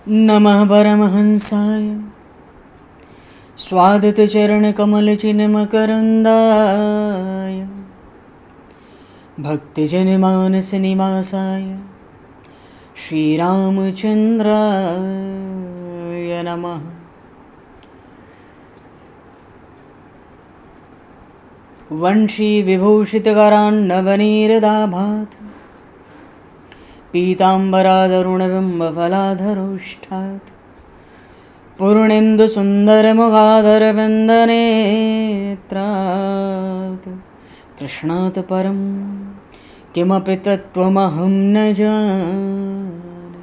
नमः परमहंसाय स्वादतचरणकमलचिन्मकरन्दाय भक्तिजनमानसनिवासाय श्रीरामचन्द्राय नमः। वंशीविभूषितकरान्नवनीरदाभात् पीताम्बरादरुणबिम्बफलाधरोष्ठात् पूर्णेन्दुसुन्दरमुखादरविन्दनेत्रात् कृष्णात् परं किमपि तत्त्वमहं न जाने।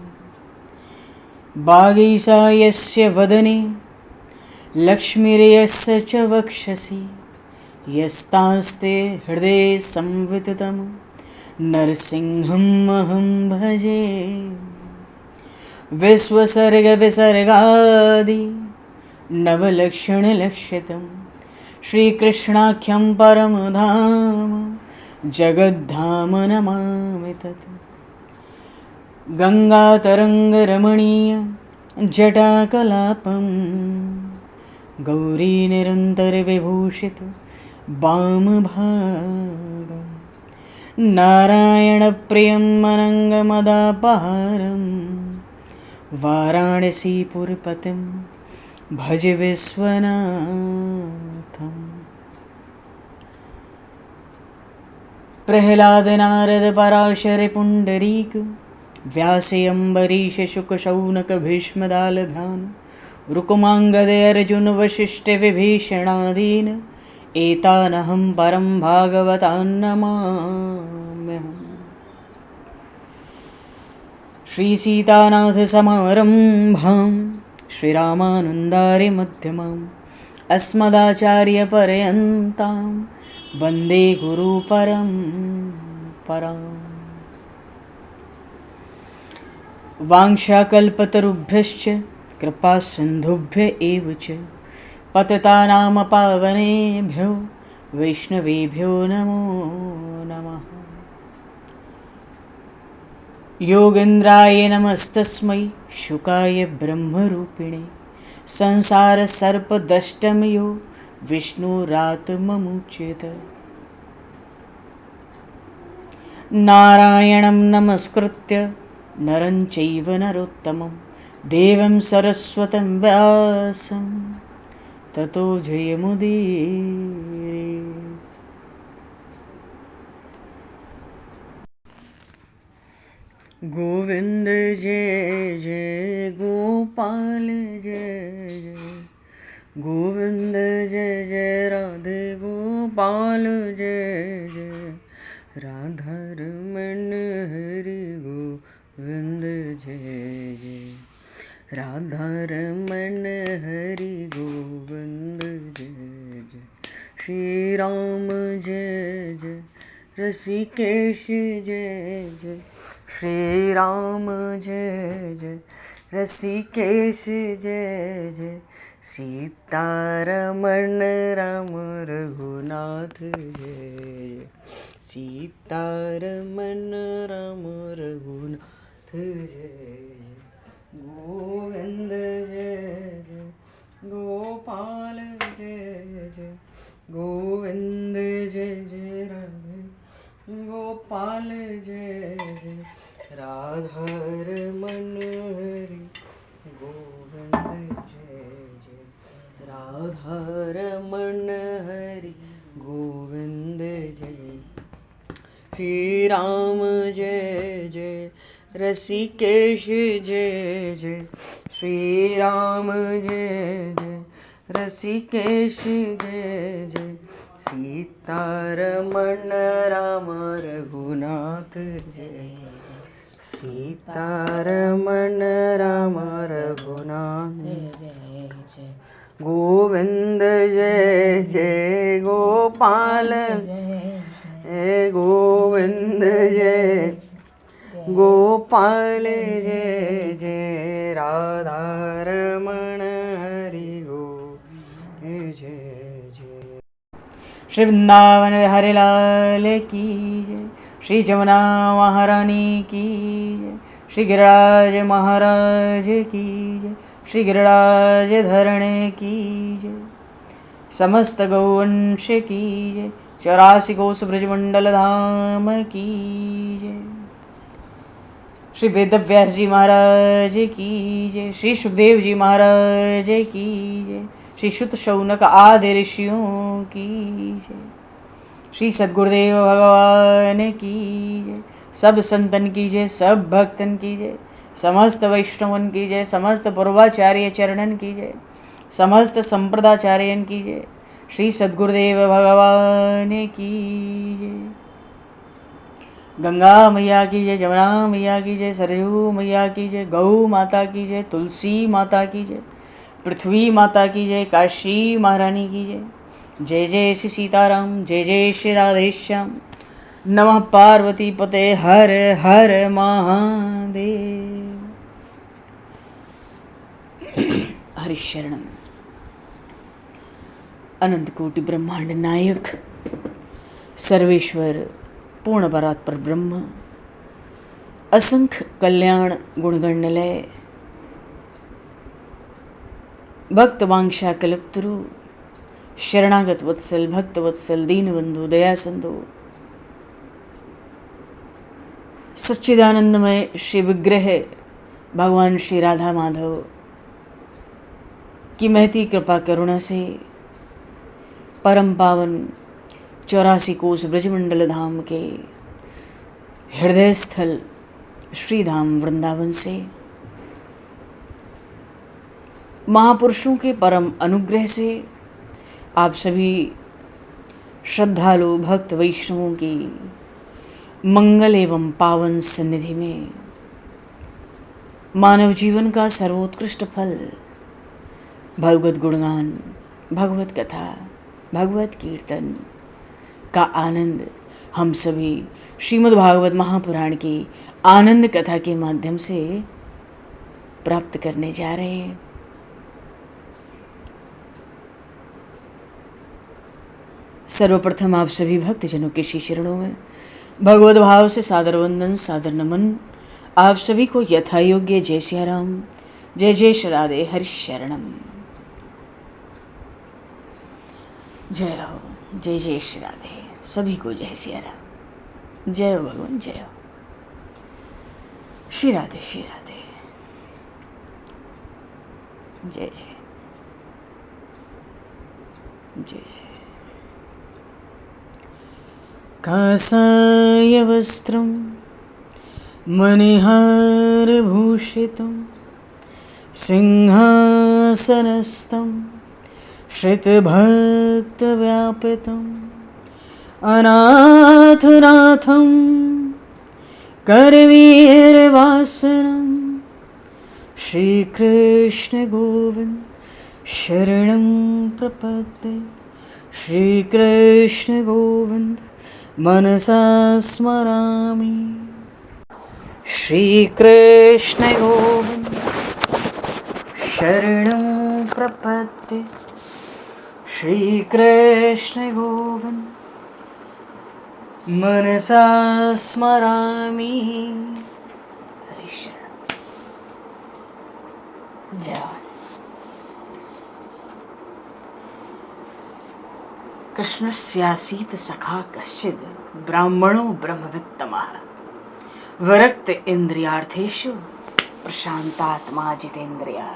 वागीशा यस्य वदने लक्ष्मीर्यस्य च वक्षसि यस्तास्ते हृदये संविततं नरसिंहम् अहं भजे। विश्वसर्गविसर्गादि नवलक्षणलक्षितं श्रीकृष्णाख्यं परमधाम जगद्धाम नमामि तत्। गङ्गातरङ्गरमणीयं जटाकलापं गौरीनिरन्तरविभूषितं वामभागं नारायणप्रियं अनङ्गमदापहारं वाराणसीपुरपतिं भज विश्वनाथम्। प्रह्लादनारदपराशरपुण्डरीक व्यासेऽम्बरीशशुकशौनकभीष्मदालभान् रुक्माङ्गदेऽर्जुनवसिष्ठविभीषणादीन् एतानहं परं भागवतान् नमाम्यहम्। श्रीसीतानाथसमारम्भां श्रीरामानन्दार्यमध्यमाम् अस्मदाचार्यपर्यन्तां वन्दे गुरुपरम्पराम्। वाञ्छाकल्पतरुभ्यश्च कृपासिन्धुभ्य एव च पतितानां पावनेभ्यो वैष्णवेभ्यो नमो नमः। योगेन्द्राय नमस्तस्मै शुकाय ब्रह्मरूपिणे संसारसर्पदष्टमयो विष्णुरात्ममुच्यते। नारायणं नमस्कृत्य नरं चैव नरोत्तमं देवं सरस्वतं व्यासं ततो जयमुदीरये। गोविंद जय जय गोपाल जय जय गोविंद जय जय राधे गोपाल जय जय राधा रमण हरि गोविंद जय जय राधा रमण हरि गोविंद जय जय श्री राम जय जय ऋषिकेश जय जय श्री राम जय जय ऋषिकेश जय जय सीतारमण राम रघुनाथ जय सीतारमण राम रघुनाथ जय गोविंद जय जय गोपाल जय जय गोविंद जय जय राधे गोपाल जय जय राधा रमण हरि गोविंद जय जय राधा रमण हरि गोविंद जय श्री राम जय जय ऋषिकेश जय जय श्री राम जय जय ऋषिकेश जय जय सीतारमण राम रघुनाथ जय सीतारमण राम रघुनाथ जय जय गोविंद जय जय गोपाल जय गोविंद जय गोपाल जय जय राधा रमण हरि गोविंद जय जय श्री वृंदावन बिहारी लाल की जय श्री जमुना महारानी की जय श्री गिरिराज महाराज की जय, श्री गिरिराज धरणे की जय, समस्त गौवंश की जय, 84 कोस ब्रजमंडल धाम की जय, श्री वेदव्यास जी महाराज की जय, श्री सुखदेव जी महाराज की जय, श्री शुत शौनक आदि ऋषियों की जय, श्री सद्गुरुदेव भगवान की जय, सब संतन की जय, सब भक्तन की जय, समस्त वैष्णवन की जय, समस्त पूर्वाचार्य चरणन की जय, समस्त संप्रदाचार्यन की जय, श्री सद्गुरुदेव भगवान की जय। गंगा मैया की जय, जमुना मैया की जय, सरयू मैया की जय, गौ माता की जय, तुलसी माता की जय, पृथ्वी माता की जय, काशी महारानी की जय। जय जय श्री सीताराम, जय जय श्री राधेश्याम। नमः पार्वती पते हर हर महादेव। हरिशरणम। अनंत कोटि ब्रह्मांड नायक सर्वेश्वर पूर्ण परात्पर ब्रह्म, असंख्य कल्याण गुणगणलय, भक्त वांछा कल्पतरु, शरणागत वत्सल, भक्त वत्सल, दीनबंधु, दया सिंधु, सच्चिदानंदमय श्री विग्रह भगवान श्री राधा माधव की महती कृपा करुणा से परम पावन 84 कोस ब्रजमंडल धाम के हृदय स्थल श्री धाम वृंदावन से महापुरुषों के परम अनुग्रह से आप सभी श्रद्धालु भक्त वैष्णवों की मंगल एवं पावन सन्निधि में मानव जीवन का सर्वोत्कृष्ट फल भगवत गुणगान, भगवत कथा, भगवत कीर्तन का आनंद हम सभी श्रीमद् भागवत महापुराण की आनंद कथा के माध्यम से प्राप्त करने जा रहे हैं। सर्वप्रथम आप सभी भक्तजनों के श्री चरणों में भगवत भाव से सादर वंदन, सादर नमन। आप सभी को यथा योग्य जय सिया राम, जय जय श्री राधे, हरि शरणम। जय हो, जय जय श्री राधे, सभी को जय सिया राम, जय हो भगवान, जय हो श्री राधे, श्री राधे, जय जय जय जय। कासाय वस्त्रं मणिहारभूषितं सिंहासनस्थं श्रितभक्तव्यापितम् अनाथनाथं करवीरवासनं श्रीकृष्ण गोविन्द शरणं प्रपद्ये। श्रीकृष्ण गोविन्द मनसा स्मरामि। श्रीकृष्ण गोविन्द शरणं प्रपद्ये। श्रीकृष्ण गोविन्द मनसा स्मरामि। जय। कृष्णस्यासीत सखा कश्चिद ब्राह्मणो ब्रह्मवित्तमः विरक्त इंद्रियार्थेषु प्रशांतात्मा जितेंद्रियः।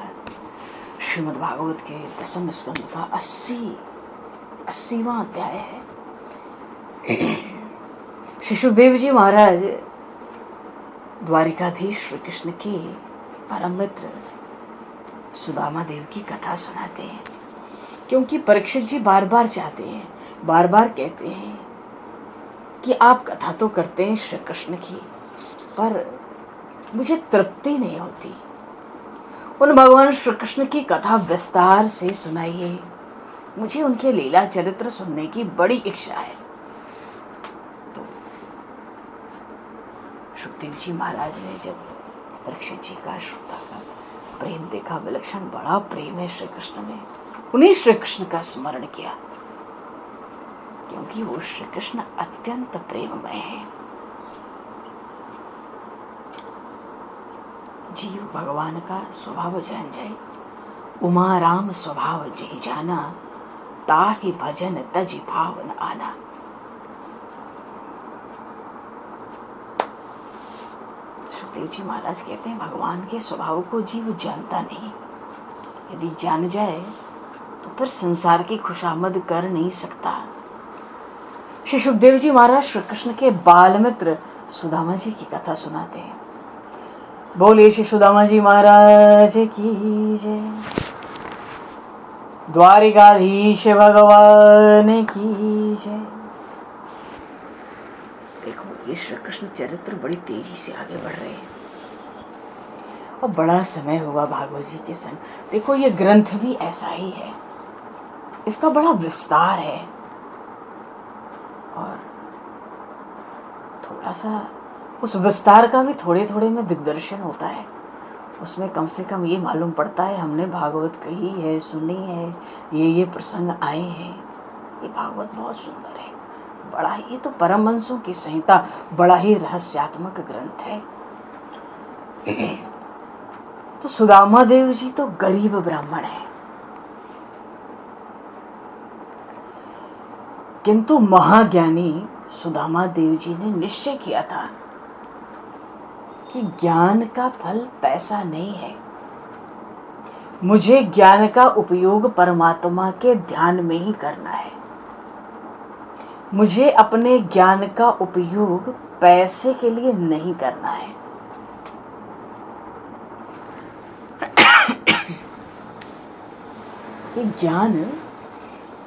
श्रीमद् भागवत के दसम स्कंद का 80वां अध्याय है। श्री सुखदेव जी महाराज द्वारिकाधीश श्री कृष्ण के परम मित्र सुदामा देव की कथा सुनाते हैं, क्योंकि परीक्षित जी बार बार चाहते हैं, बार बार कहते हैं कि आप कथा तो करते हैं श्री कृष्ण की, पर मुझे तृप्ति नहीं होती। उन भगवान श्री कृष्ण की कथा विस्तार से सुनाइए, मुझे उनके लीला चरित्र सुनने की बड़ी इच्छा है। तो सुखदेव जी महाराज ने जब परीक्षित जी का श्रोता का प्रेम देखा, विलक्षण बड़ा प्रेम है श्री कृष्ण में, उन्हीं श्री कृष्ण का स्मरण किया, क्योंकि वो श्री कृष्ण अत्यंत प्रेममय है। जीव भगवान का स्वभाव जान जाए। उमा राम स्वभाव जही जाना, ताहि भजन तज भाव न आना। सुखदेव जी महाराज कहते हैं भगवान के स्वभाव को जीव जानता नहीं। यदि जान जाए तो फिर संसार की खुशामद कर नहीं सकता। श्री सुखदेव जी महाराज श्री कृष्ण के बाल मित्र सुदामा जी की कथा सुनाते हैं। बोले श्री सुदामा जी महाराज की जय। द्वारिकाधीश भगवान की जय। देखो ये श्री कृष्ण चरित्र बड़ी तेजी से आगे बढ़ रहे हैं और बड़ा समय हुआ भागवत जी के संग। देखो ये ग्रंथ भी ऐसा ही है, इसका बड़ा विस्तार है और थोड़ा सा उस विस्तार का भी थोड़े थोड़े में दिग्दर्शन होता है। उसमें कम से कम ये मालूम पड़ता है हमने भागवत कही है, सुनी है, ये प्रसंग आए हैं। ये भागवत बहुत सुंदर है, बड़ा ही, ये तो परमहंसों की संहिता, बड़ा ही रहस्यात्मक ग्रंथ है। तो सुदामा देव जी तो गरीब ब्राह्मण है, किंतु महाज्ञानी सुदामा देव जी ने निश्चय किया था कि ज्ञान का फल पैसा नहीं है। मुझे ज्ञान का उपयोग परमात्मा के ध्यान में ही करना है। मुझे अपने ज्ञान का उपयोग पैसे के लिए नहीं करना है। ये ज्ञान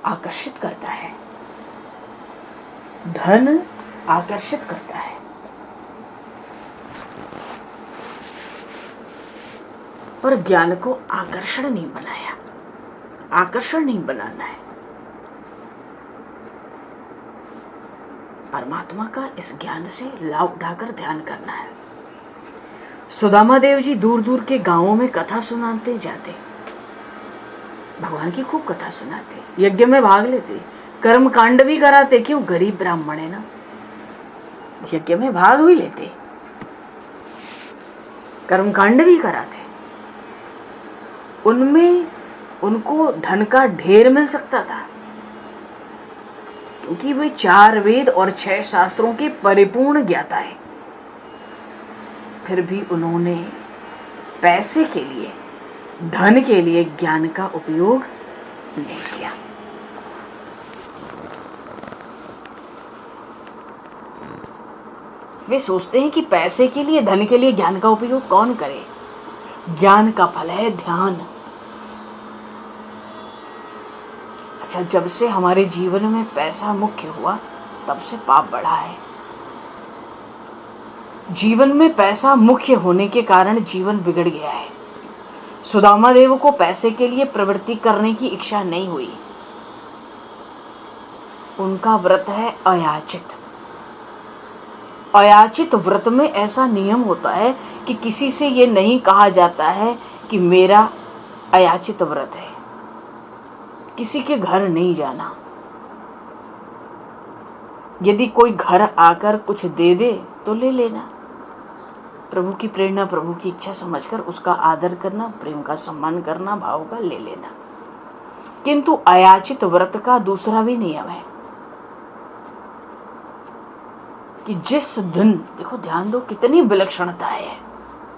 आकर्षित करता है, धन आकर्षित करता है, पर ज्ञान को आकर्षण नहीं बनाया, आकर्षण नहीं बनाना है। परमात्मा का इस ज्ञान से लाभ उठाकर ध्यान करना है। सुदामा देव जी दूर दूर के गांवों में कथा सुनाते जाते, भगवान की खूब कथा सुनाते, यज्ञ में भाग लेते, कर्म कांड भी कराते। क्यों? गरीब ब्राह्मण है ना, यज्ञ में भाग भी लेते, कर्म कांड भी कराते। उनमें उनको धन का ढेर मिल सकता था, क्योंकि वे 4 वेद और 6 शास्त्रों के परिपूर्ण ज्ञाता है। फिर भी उन्होंने पैसे के लिए, धन के लिए ज्ञान का उपयोग नहीं किया। वे सोचते हैं कि पैसे के लिए, धन के लिए ज्ञान का उपयोग कौन करे। ज्ञान का फल है ध्यान। अच्छा, जब से हमारे जीवन में पैसा मुख्य हुआ तब से पाप बढ़ा है। जीवन में पैसा मुख्य होने के कारण जीवन बिगड़ गया है। सुदामा देव को पैसे के लिए प्रवृत्ति करने की इच्छा नहीं हुई। उनका व्रत है अयाचित। अयाचित व्रत में ऐसा नियम होता है कि किसी से ये नहीं कहा जाता है कि मेरा अयाचित व्रत है। किसी के घर नहीं जाना। यदि कोई घर आकर कुछ दे दे तो ले लेना। प्रभु की प्रेरणा, प्रभु की इच्छा समझकर उसका आदर करना, प्रेम का सम्मान करना, भाव का ले लेना। किंतु अयाचित व्रत का दूसरा भी नियम है कि जिस दिन, देखो ध्यान दो कितनी विलक्षणता है।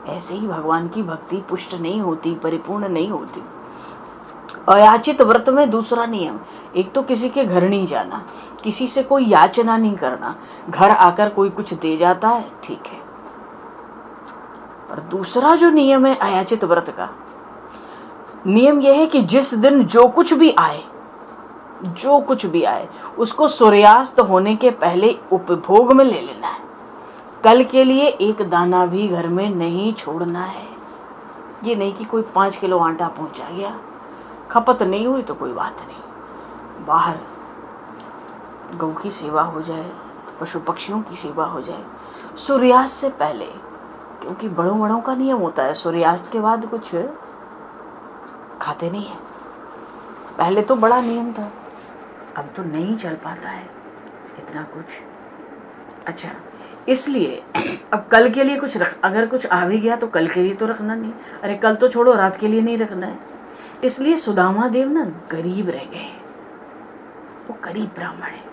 ऐसे ही भगवान की भक्ति पुष्ट नहीं होती, परिपूर्ण नहीं होती। अयाचित व्रत में दूसरा नियम, एक तो किसी के घर नहीं जाना, किसी से कोई याचना नहीं करना। घर आकर कोई कुछ दे जाता है, ठीक है, और दूसरा जो नियम है अयाचित व्रत का, नियम यह है कि जिस दिन जो कुछ भी आए, जो कुछ भी आए उसको सूर्यास्त होने के पहले उपभोग में ले लेना है। कल के लिए एक दाना भी घर में नहीं छोड़ना है। ये नहीं कि कोई 5 किलो आटा पहुंचा गया, खपत नहीं हुई तो कोई बात नहीं, बाहर गौ की सेवा हो जाए, पशु पक्षियों की सेवा हो जाए सूर्यास्त से पहले। क्योंकि बड़ों बड़ों का नियम होता है सूर्यास्त के बाद कुछ खाते नहीं है। पहले तो बड़ा नियम था, अब तो नहीं चल पाता है इतना कुछ। अच्छा, इसलिए अब कल के लिए कुछ अगर कुछ आ भी गया तो कल के लिए तो रखना नहीं। अरे कल तो छोड़ो, रात के लिए नहीं रखना है। इसलिए सुदामा देव ना गरीब रह गए। वो गरीब ब्राह्मण है,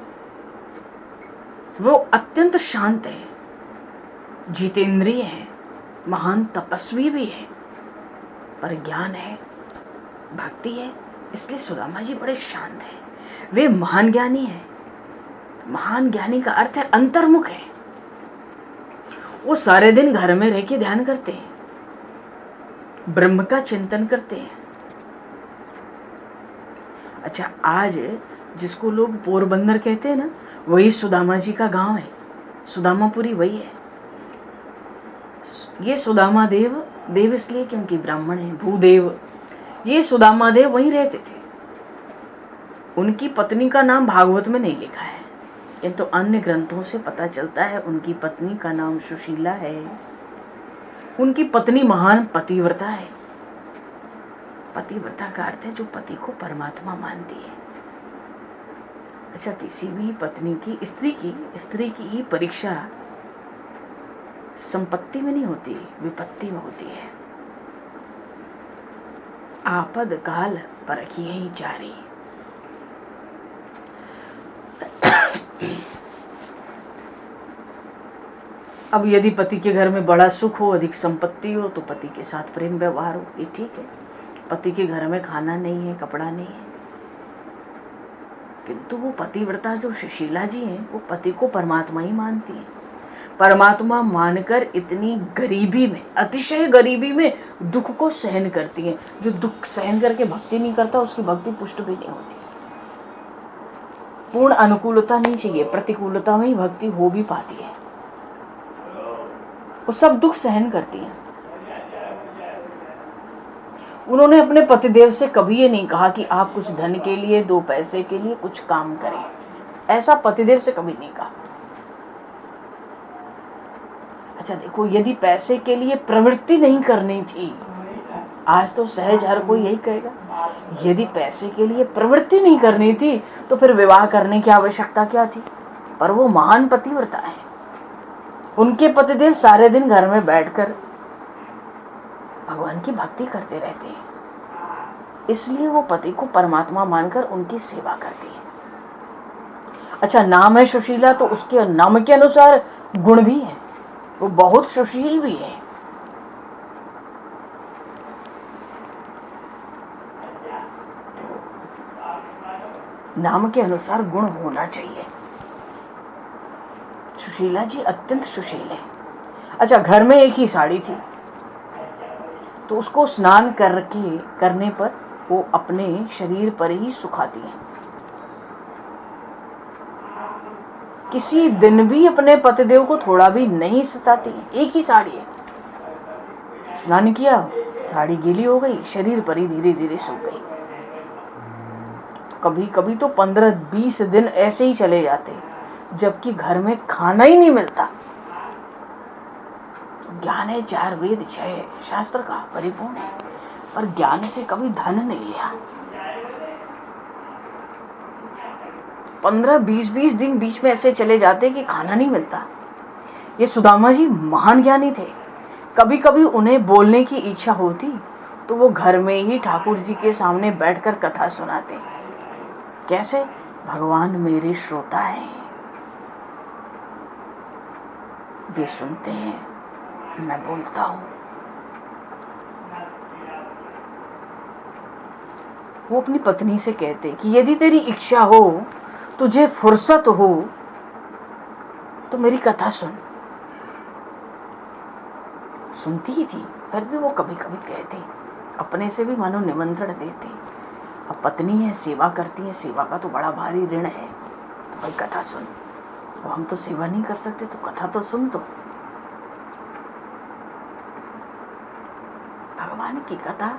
वो अत्यंत शांत है, जितेंद्रिय है, महान तपस्वी भी है, पर ज्ञान है, भक्ति है। इसलिए सुदामा जी बड़े शांत हैं। वे महान ज्ञानी है। महान ज्ञानी का अर्थ है अंतर्मुख है। वो सारे दिन घर में रह के ध्यान करते हैं, ब्रह्म का चिंतन करते हैं। अच्छा, आज जिसको लोग पोरबंदर कहते हैं ना, वही सुदामा जी का गांव है। सुदामापुरी वही है। ये सुदामा देव, देव इसलिए क्योंकि ब्राह्मण है, भूदेव। ये सुदामा देव वहीं रहते थे। उनकी पत्नी का नाम भागवत में नहीं लिखा है, किंतु अन्य ग्रंथों से पता चलता है उनकी पत्नी का नाम सुशीला है। उनकी पत्नी महान पतिव्रता है। पतिव्रता का अर्थ है जो पति को परमात्मा मानती है। अच्छा, किसी भी पत्नी की, स्त्री की ही परीक्षा संपत्ति में नहीं होती, विपत्ति में होती है। आपद काल परखिए ही जारी। अब यदि पति के घर में बड़ा सुख हो, अधिक संपत्ति हो, तो पति के साथ प्रेम व्यवहार हो, ये ठीक है। पति के घर में खाना नहीं है, कपड़ा नहीं है, किंतु वो पतिव्रता जो सुशीला जी हैं, वो पति को परमात्मा ही मानती है। परमात्मा मानकर इतनी गरीबी में, अतिशय गरीबी में दुख को सहन करती हैं। जो दुख सहन करके भक्ति नहीं करता, उसकी भक्ति पुष्ट भी नहीं होती। पूर्ण अनुकूलता नहीं चाहिए, प्रतिकूलता में ही भक्ति हो भी पाती है। वो सब दुख सहन करती हैं। उन्होंने अपने पतिदेव से कभी ये नहीं कहा कि आप कुछ धन के लिए, 2 पैसे के लिए कुछ काम करें। ऐसा पतिदेव से कभी नहीं कहा। अच्छा देखो, यदि पैसे के लिए प्रवृत्ति नहीं करनी थी, आज तो सहज हर कोई यही कहेगा, यदि पैसे के लिए प्रवृत्ति नहीं करनी थी तो फिर विवाह करने की आवश्यकता क्या थी। पर वो महान पतिव्रता है। उनके पतिदेव सारे दिन घर में बैठकर भगवान की भक्ति करते रहते हैं, इसलिए वो पति को परमात्मा मानकर उनकी सेवा करती है। अच्छा, नाम है सुशीला, तो उसके नाम के अनुसार गुण भी है। वो बहुत सुशील भी है। नाम के अनुसार गुण होना चाहिए। सुशीला जी अत्यंत सुशील है। अच्छा, घर में एक ही साड़ी थी, तो उसको स्नान करने पर वो अपने शरीर पर ही सुखाती हैं। किसी दिन भी अपने पतिदेव को थोड़ा भी नहीं सताती हैं। एक ही साड़ी है, स्नान किया, साड़ी गीली हो गई, शरीर पर ही धीरे धीरे सूख गई। कभी कभी तो 15-20 दिन ऐसे ही चले जाते, जबकि घर में खाना ही नहीं मिलता। ज्ञान है 4 वेद 6 शास्त्र का परिपूर्ण है, पर ज्ञान से कभी धन नहीं लिया। 15-20 दिन बीच में ऐसे चले जाते कि खाना नहीं मिलता। ये सुदामा जी महान ज्ञानी थे। कभी कभी उन्हें बोलने की इच्छा होती तो वो घर में ही ठाकुर जी के सामने बैठकर कथा सुनाते। कैसे? भगवान मेरे श्रोता हैं, वे सुनते हैं, मैं बोलता हूं। वो अपनी पत्नी से कहते कि यदि तेरी इच्छा हो, तुझे फुर्सत हो, तो मेरी कथा सुनती ही थी। फिर भी वो कभी कभी कहते, अपने से भी मानो निमंत्रण देते। अब पत्नी है, सेवा करती है, सेवा का तो बड़ा भारी ऋण है, तो भाई कथा सुन। अब हम तो सेवा नहीं कर सकते, तो कथा तो सुन। तो भगवान की कथा,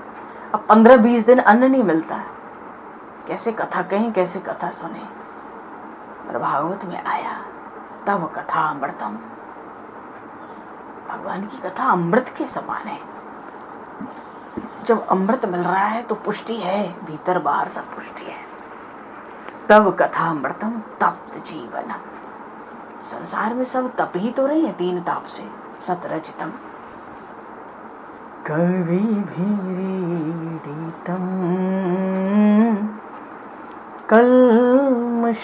अब 15-20 दिन अन्न नहीं मिलता, कैसे कथा कहें, कैसे कथा सुने। पर भागवत में आया, तब कथा अमृतम। भगवान की कथा अमृत के समान है। जब अमृत मिल रहा है तो पुष्टि है, भीतर बाहर सब पुष्टि है। तब कथा अमृतम तप्त जीवनम। संसार में सब तप ही तो रहे हैं, 3 ताप से सतरजितम कविभिरीडितम कल्मषापहम्।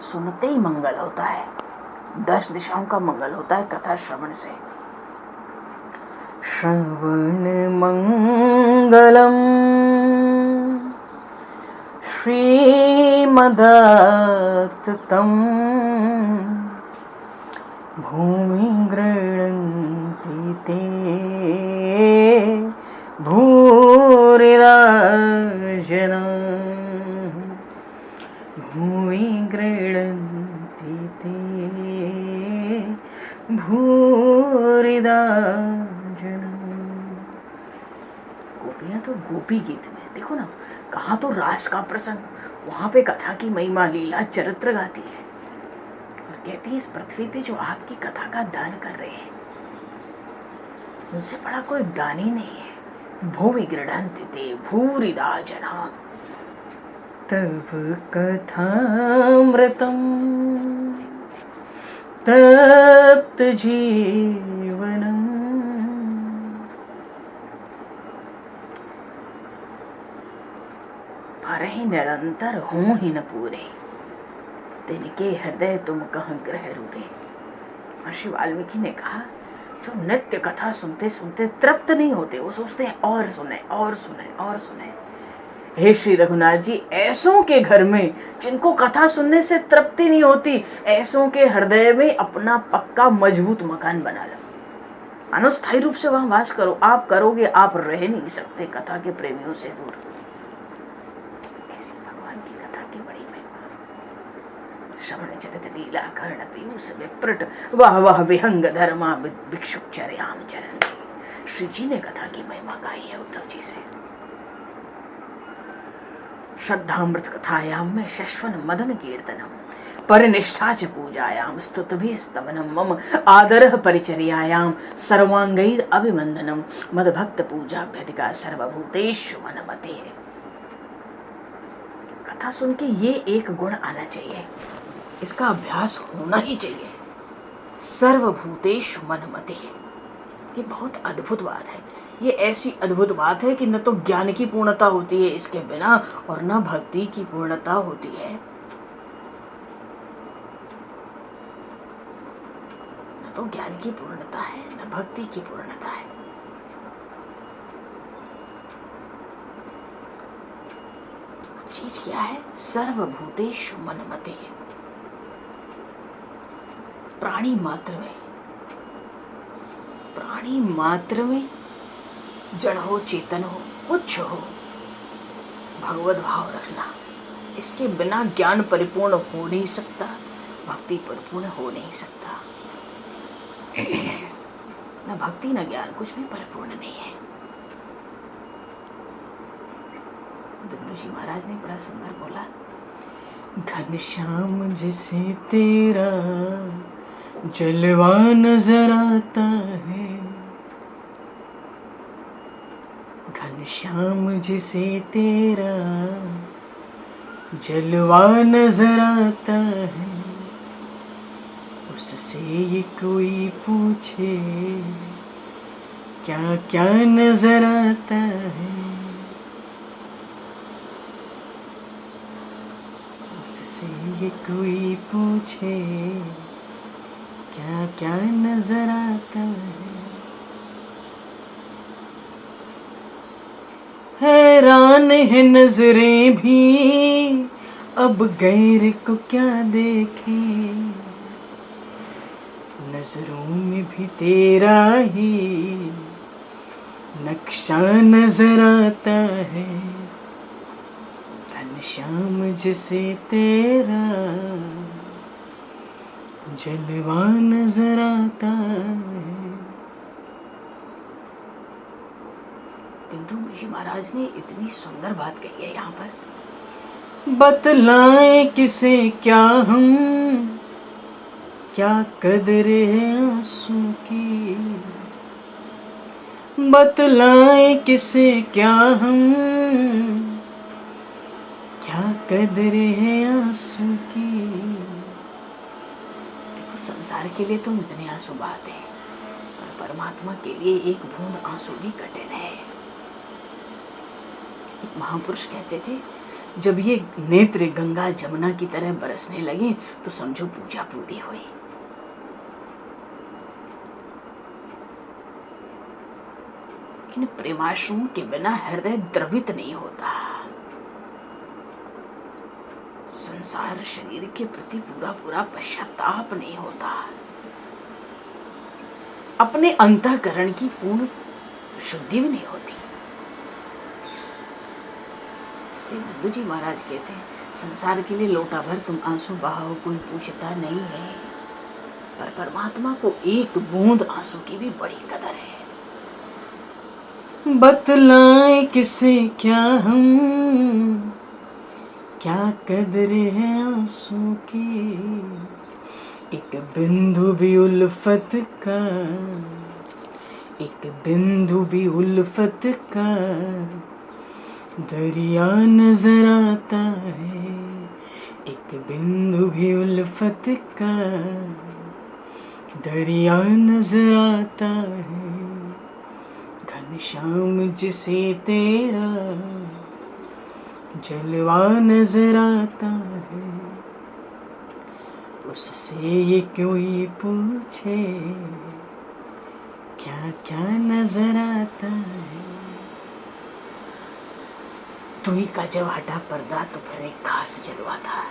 सुनते ही मंगल होता है, 10 दिशाओं का मंगल होता है कथा श्रवण से। श्रवण मंगलम श्रीमदाततं भूमि गृह्णन्ति ते भूरिदा जनाः भूमि गृह्णन्ति ते भूरिदा जनाः। गोपियाँ तो गोपी गीत में देखो ना, कहाँ तो रास का प्रसंग, वहां पे कथा की महिमा लीला चरित्र गाती है और कहती है इस पृथ्वी पे जो आपकी कथा का दान कर रहे हैं उनसे बड़ा कोई दानी नहीं है। भूमि गृह्णन्ति ते भूरिदा जना तब कथामृतम तप्त जीवनम। भरे निरंतर हूँ ही न पूरे, तिनके हृदय तुम कहाँ ग्रह रूरे। महर्षि वाल्मीकि ने कहा जो नित्य कथा सुनते सुनते तृप्त नहीं होते, वो सोचते हैं और सुने और सुने और सुने। हे श्री रघुनाथ जी, ऐसों के घर में जिनको कथा सुनने से तृप्ति नहीं होती, ऐसों के हृदय में अपना पक्का मजबूत मकान बना लो, अनस्थायी रूप से वहां वास करो। आप करोगे, आप रह नहीं सकते कथा के प्रेमियों से दूर। श्रवण चरित लीला कर्ण पीयूष विप्रट वाह वाह विहंग धर्मा भिक्षुक चरयाम चरण। श्री जी ने कथा की महिमा गाई है उद्धव जी से। श्रद्धामृत कथायाम में शश्वन मदन कीर्तनम परिनिष्ठा च पूजायाम स्तुतिभिः स्तवनम मम आदरः परिचर्यायाम सर्वांगैर अभिवंदनम मदभक्त पूजाभ्यधिका सर्वभूतेषु मनमते। कथा सुन के ये एक गुण आना चाहिए, इसका अभ्यास होना ही चाहिए। सर्वभूतेषु मनमते, ये बहुत अद्भुत बात है। ये ऐसी अद्भुत बात है कि न तो ज्ञान की पूर्णता होती है इसके बिना और न भक्ति की पूर्णता होती है। न तो ज्ञान की पूर्णता है, न भक्ति की पूर्णता है। चीज क्या है? सर्वभूतेषु मनमते। प्राणी मात्र में जड़ हो चेतन हो कुछ हो, भगवत भाव रखना, इसके बिना ज्ञान परिपूर्ण हो नहीं सकता, भक्ति परिपूर्ण हो नहीं सकता। न भक्ति न ज्ञान, कुछ भी परिपूर्ण नहीं है। बिंदु जी महाराज ने बड़ा सुंदर बोला, घनश्याम जिसे तेरा जलवा नजर आता है, घनश्याम जिसे तेरा जलवा नजर आता है, उससे ये कोई पूछे क्या क्या नजर आता है, उससे ये कोई पूछे क्या क्या नजर आता है। हैरान है नजरें भी अब गैर को क्या देखे, नजरों में भी तेरा ही नक्शा नजर आता है, घनश्याम जिसे तेरा जलवा नजर आता है। बिंदु जी महाराज ने इतनी सुंदर बात कही है यहाँ पर, बतलाएं किसे क्या हम, क्या कदर है आंसू की, बतलाएं किसे क्या हम, क्या कदर है आंसू की। देखो संसार के लिए तुम इतने आंसू बहाते हैं, पर परमात्मा के लिए एक बूंद आंसू भी कठिन है। एक महापुरुष कहते थे, जब ये नेत्र गंगा जमुना की तरह बरसने लगे तो समझो पूजा पूरी हुई। इन प्रेमाश्रुओं के बिना हृदय द्रवित नहीं होता। संसार शरीर के प्रति पूरा पूरा पश्चाताप नहीं होता। अपने अंतःकरण की पूर्ण शुद्धि भी नहीं होती। इसलिए नंदू जी महाराज कहते हैं, संसार के लिए लोटा भर तुम आंसू बहाओ, कोई पूछता नहीं है, पर परमात्मा को एक बूंद आंसू की भी बड़ी कदर है। बतलाएं किसे क्या हम, क्या कदर है आंसू की। एक बिंदु भी उल्फत का, एक बिंदु भी उल्फत का दरिया नजर आता है। एक बिंदु भी उल्फत का दरिया नजर आता है। घनश्याम जिसे तेरा जलवा नजर आता है, उससे ये कोई पूछे क्या क्या नजर आता है। तुही का जब हटा पर्दा तो फिर एक खास जलवा था,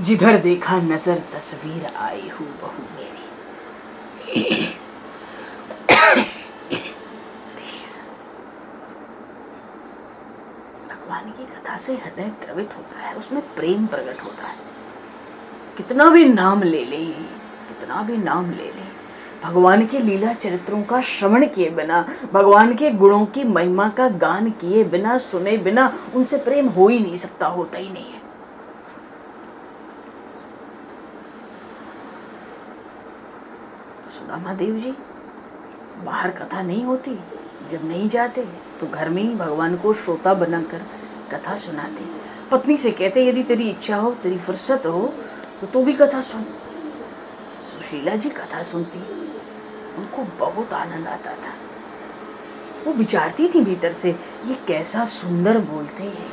जिधर देखा नजर तस्वीर आई हूँ बहू मेरी। भगवान की कथा से हृदय द्रवित होता है, उसमें प्रेम प्रकट होता है। कितना भी नाम ले ले, कितना भी नाम ले ले, भगवान के लीला चरित्रों का श्रवण किए बिना, भगवान के गुणों की महिमा का गान किए बिना, सुने बिना उनसे प्रेम हो ही नहीं सकता, होता ही नहीं है। सुदामा देव जी बाहर कथा नहीं होती, जब नहीं जाते तो घर में ही भगवान को श्रोता बनाकर कथा सुनाते। पत्नी से कहते, यदि तेरी इच्छा हो, तेरी फुर्सत हो तो तू भी कथा सुन। सुशीला जी कथा सुनती, उनको बहुत आनंद आता था। वो विचारती थी भीतर से, ये कैसा सुंदर बोलते हैं।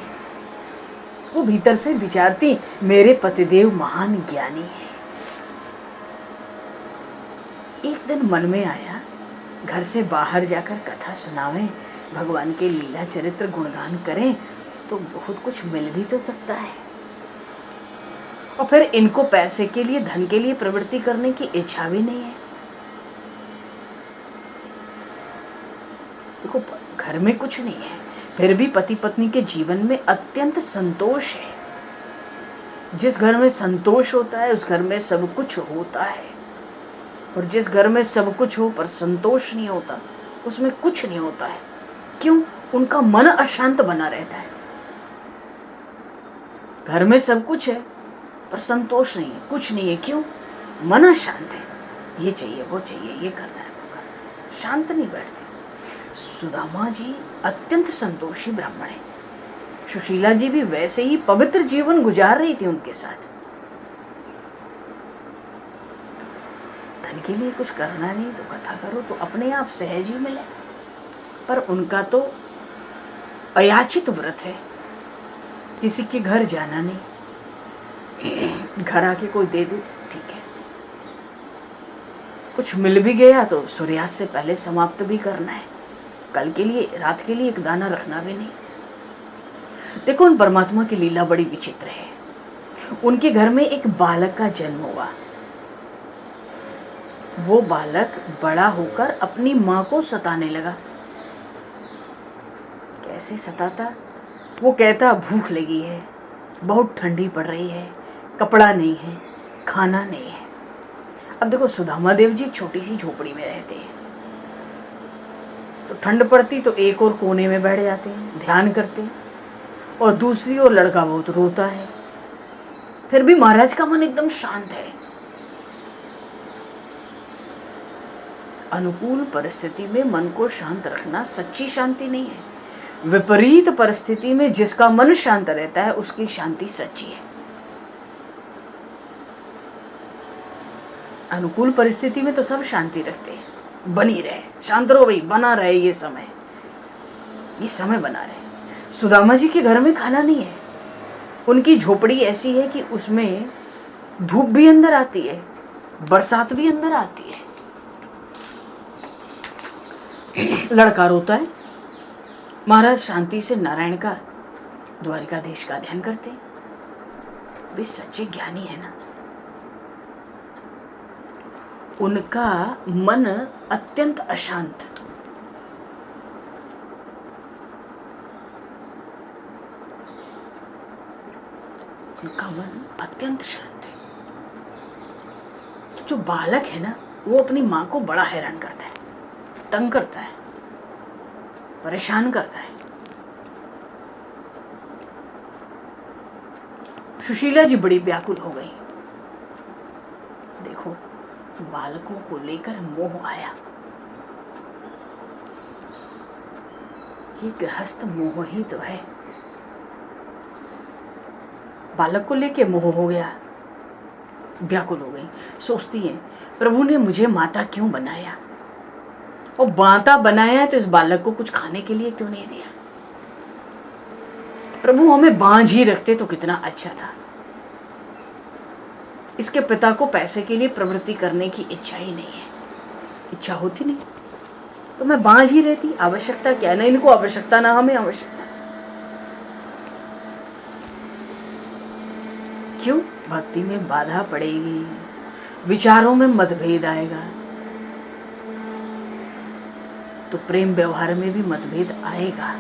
वो भीतर से विचारती, मेरे पतिदेव महान ज्ञानी है। एक दिन मन में आया, घर से बाहर जाकर कथा सुनावें, भगवान के लीला चरित्र गुणगान करें तो बहुत कुछ मिल भी तो सकता है। और फिर इनको पैसे के लिए, धन के लिए प्रवृत्ति करने की इच्छा भी नहीं है। देखो घर में कुछ नहीं है, फिर भी पति पत्नी के जीवन में अत्यंत संतोष है। जिस घर में संतोष होता है उस घर में सब कुछ होता है, और जिस घर में सब कुछ हो पर संतोष नहीं होता उसमें कुछ नहीं होता है। क्यों? उनका मन अशांत बना रहता है। घर में सब कुछ है पर संतोष नहीं है, कुछ नहीं है। क्यों? मन अशांत है, ये चाहिए वो चाहिए, ये करना है वो करना है, शांत नहीं बैठते। सुदामा जी अत्यंत संतोषी ब्राह्मण है, सुशीला जी भी वैसे ही पवित्र जीवन गुजार रही थी उनके साथ। धन के लिए कुछ करना नहीं तो कथा करो तो अपने आप सहज ही मिले। पर उनका तो अयाचित व्रत है, किसी के घर जाना नहीं, घर आके कोई दे दे ठीक है, कुछ मिल भी गया तो सूर्यास्त से पहले समाप्त भी करना है, कल के लिए, रात के लिए एक दाना रखना भी नहीं। देखो उन परमात्मा की लीला बड़ी विचित्र है। उनके घर में एक बालक का जन्म हुआ। वो बालक बड़ा होकर अपनी माँ को सताने लगा। कैसे सताता? वो कहता, भूख लगी है, बहुत ठंडी पड़ रही है, कपड़ा नहीं है, खाना नहीं है। अब देखो सुदामा देव जी छोटी सी झोपड़ी में रहते हैं, तो ठंड पड़ती तो एक और कोने में बैठ जाते हैं, ध्यान करते हैं, और दूसरी ओर लड़का बहुत रोता है। फिर भी महाराज का मन एकदम शांत है। अनुकूल परिस्थिति में मन को शांत रखना सच्ची शांति नहीं है। विपरीत परिस्थिति में जिसका मन शांत रहता है उसकी शांति सच्ची है। अनुकूल परिस्थिति में तो सब शांति रखते हैं, बनी रहे, शांत रहो भाई, बना रहे, ये समय बना रहे। सुदामा जी के घर में खाना नहीं है, उनकी झोपड़ी ऐसी है कि उसमें धूप भी अंदर आती है, बरसात भी अंदर आती है। लड़का रोता है, महाराज शांति से नारायण का, द्वारिकाधीश का ध्यान करते हैं। वे सच्चे ज्ञानी है ना, उनका मन अत्यंत अशांत, उनका मन अत्यंत शांत है। तो जो बालक है ना, वो अपनी माँ को बड़ा हैरान करता है, तंग करता है, परेशान करता है। सुशीला जी बड़ी व्याकुल हो गई। देखो, बालकों को लेकर मोह आया, ये गृहस्थ मोह ही तो है। बालक को लेके मोह हो गया, व्याकुल हो गई। सोचती है, प्रभु ने मुझे माता क्यों बनाया, और माता बनाया तो इस बालक को कुछ खाने के लिए क्यों नहीं दिया। प्रभु हमें बांझ ही रखते तो कितना अच्छा था। इसके पिता को पैसे के लिए प्रवृत्ति करने की इच्छा ही नहीं है, इच्छा होती नहीं तो मैं बांझ ही रहती। आवश्यकता क्या, ना इनको आवश्यकता ना हमें आवश्यकता। क्यों? भक्ति में बाधा पड़ेगी, विचारों में मतभेद आएगा, तो प्रेम व्यवहार में भी मतभेद आएगा।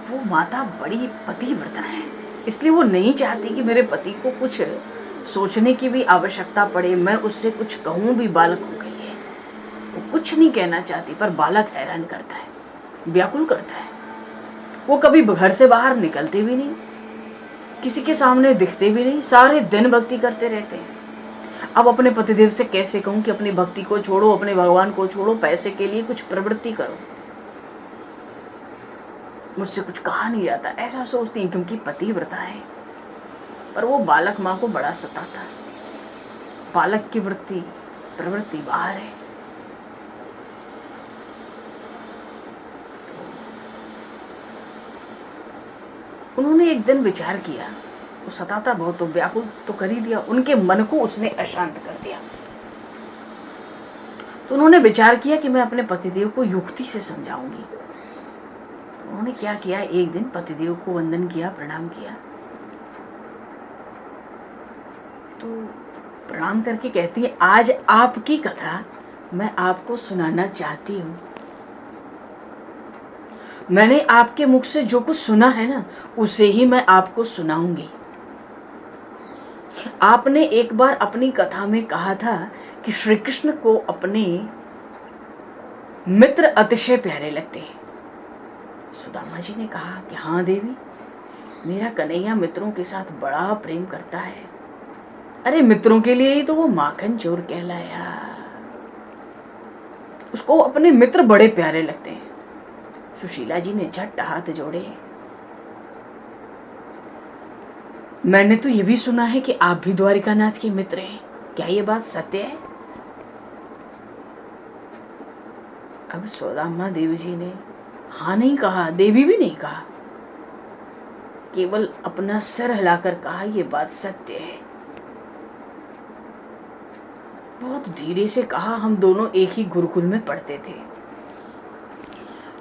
वो माता बड़ी पतिव्रता है, इसलिए वो नहीं चाहती कि मेरे पति को कुछ सोचने की भी आवश्यकता पड़े, मैं उससे कुछ कहूं भी बालकों के लिए। वो कुछ नहीं कहना चाहती, पर बालक हैरान करता है, व्याकुल करता है। वो कभी घर से बाहर निकलते भी नहीं, किसी के सामने दिखते भी नहीं, सारे दिन भक्ति करते रहते हैं। अब अपने पतिदेव से कैसे कहूं कि अपनी भक्ति को छोड़ो, अपने भगवान को छोड़ो, पैसे के लिए कुछ प्रवृत्ति करो। मुझसे कुछ कहा नहीं जाता, ऐसा सोचती हैं, क्योंकि पतिव्रता है। पर वो बालक माँ को बड़ा सताता है। बालक की प्रवृत्ति बाहर है। उन्होंने एक दिन विचार किया, वो सताता बहुत, तो व्याकुल तो कर ही दिया, उनके मन को उसने अशांत कर दिया। तो उन्होंने विचार किया कि मैं अपने पतिदेव को युक्ति से समझाऊंगी। तो उन्होंने क्या किया, एक दिन पतिदेव को वंदन किया, प्रणाम किया। तो प्रणाम करके कहती है, आज आपकी कथा मैं आपको सुनाना चाहती हूँ। मैंने आपके मुख से जो कुछ सुना है ना, उसे ही मैं आपको सुनाऊंगी। आपने एक बार अपनी कथा में कहा था कि श्री कृष्ण को अपने मित्र अतिशय प्यारे लगते हैं। सुदामा जी ने कहा कि हाँ देवी, मेरा कन्हैया मित्रों के साथ बड़ा प्रेम करता है। अरे मित्रों के लिए ही तो वो माखन चोर कहलाया, उसको अपने मित्र बड़े प्यारे लगते हैं। सुशीला जी ने झट हाथ जोड़े, मैंने तो ये भी सुना है कि आप भी द्वारिकानाथ के मित्र हैं, क्या ये बात सत्य है? अब सुदामा देवी जी ने हाँ नहीं कहा, देवी भी नहीं कहा, केवल अपना सिर हिलाकर कहा, ये बात सत्य है। बहुत धीरे से कहा, हम दोनों एक ही गुरुकुल में पढ़ते थे,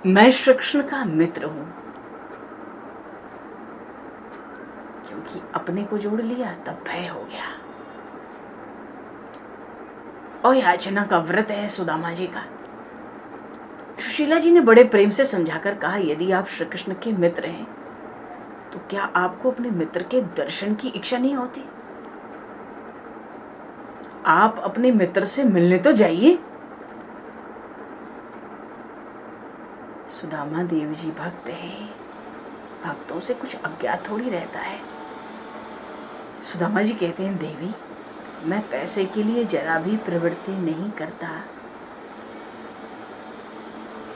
मैं श्री कृष्ण का मित्र हूं। क्योंकि अपने को जोड़ लिया तब भय हो गया। और याचना का व्रत है सुदामा जी का। सुशीला जी ने बड़े प्रेम से समझाकर कहा, यदि आप श्री कृष्ण के मित्र हैं तो क्या आपको अपने मित्र के दर्शन की इच्छा नहीं होती? आप अपने मित्र से मिलने तो जाइए। सुदामा देवी जी भक्त हैं, भक्तों से कुछ अज्ञात थोड़ी रहता है। सुदामा जी कहते हैं, देवी मैं पैसे के लिए जरा भी प्रवृत्ति नहीं करता,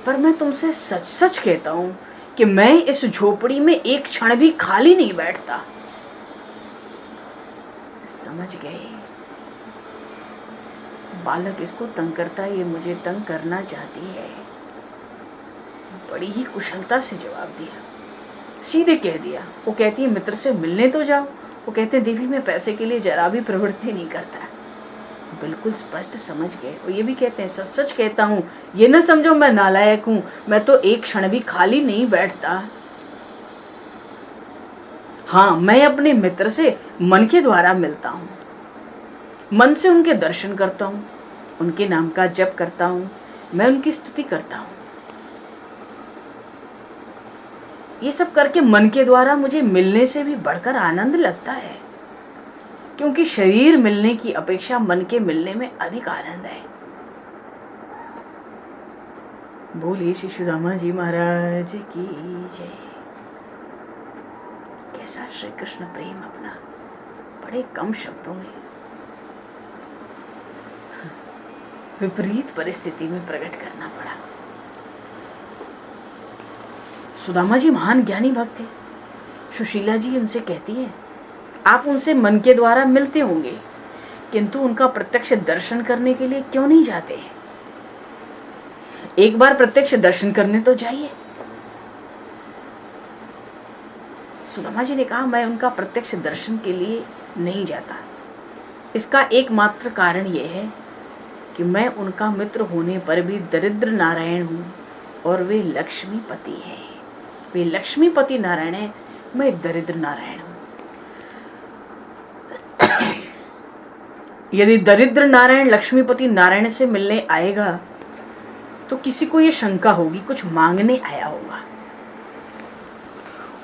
पर मैं तुमसे सच सच कहता हूं कि मैं इस झोपड़ी में एक क्षण भी खाली नहीं बैठता। समझ गए? बालक इसको तंग करता है, ये मुझे तंग करना चाहती है। बड़ी ही कुशलता से जवाब दिया, सीधे कह दिया। वो कहती है मित्र से मिलने तो जाओ। वो कहते हैं देवी मैं पैसे के लिए जरा भी प्रवृत्ति नहीं करता। बिल्कुल स्पष्ट समझ गए। और ये भी कहते हैं सच सच कहता हूँ, ये ना समझो मैं नालायक हूँ, मैं तो एक क्षण भी खाली नहीं बैठता। हाँ, मैं अपने मित्र से मन के द्वारा मिलता हूँ, मन से उनके दर्शन करता हूँ, उनके नाम का जप करता हूँ, मैं उनकी स्तुति करता हूँ। ये सब करके मन के द्वारा मुझे मिलने से भी बढ़कर आनंद लगता है, क्योंकि शरीर मिलने की अपेक्षा मन के मिलने में अधिक आनंद है। बोलिए श्री सुदामा जी महाराज की जय। कैसा श्री कृष्ण प्रेम अपना बड़े कम शब्दों में विपरीत परिस्थिति में प्रकट करना पड़ा। सुदामा जी महान ज्ञानी भक्त थे। सुशीला जी उनसे कहती है आप उनसे मन के द्वारा मिलते होंगे, किंतु उनका प्रत्यक्ष दर्शन करने के लिए क्यों नहीं जाते? एक बार प्रत्यक्ष दर्शन करने तो जाइए। सुदामा जी ने कहा मैं उनका प्रत्यक्ष दर्शन के लिए नहीं जाता। इसका एकमात्र कारण यह है कि मैं उनका मित्र होने पर भी दरिद्र नारायण हूं और वे लक्ष्मीपति हैं। वे लक्ष्मीपति नारायण हैं, मैं दरिद्र नारायण हूं। यदि दरिद्र नारायण लक्ष्मीपति नारायण से मिलने आएगा तो किसी को ये शंका होगी कुछ मांगने आया होगा,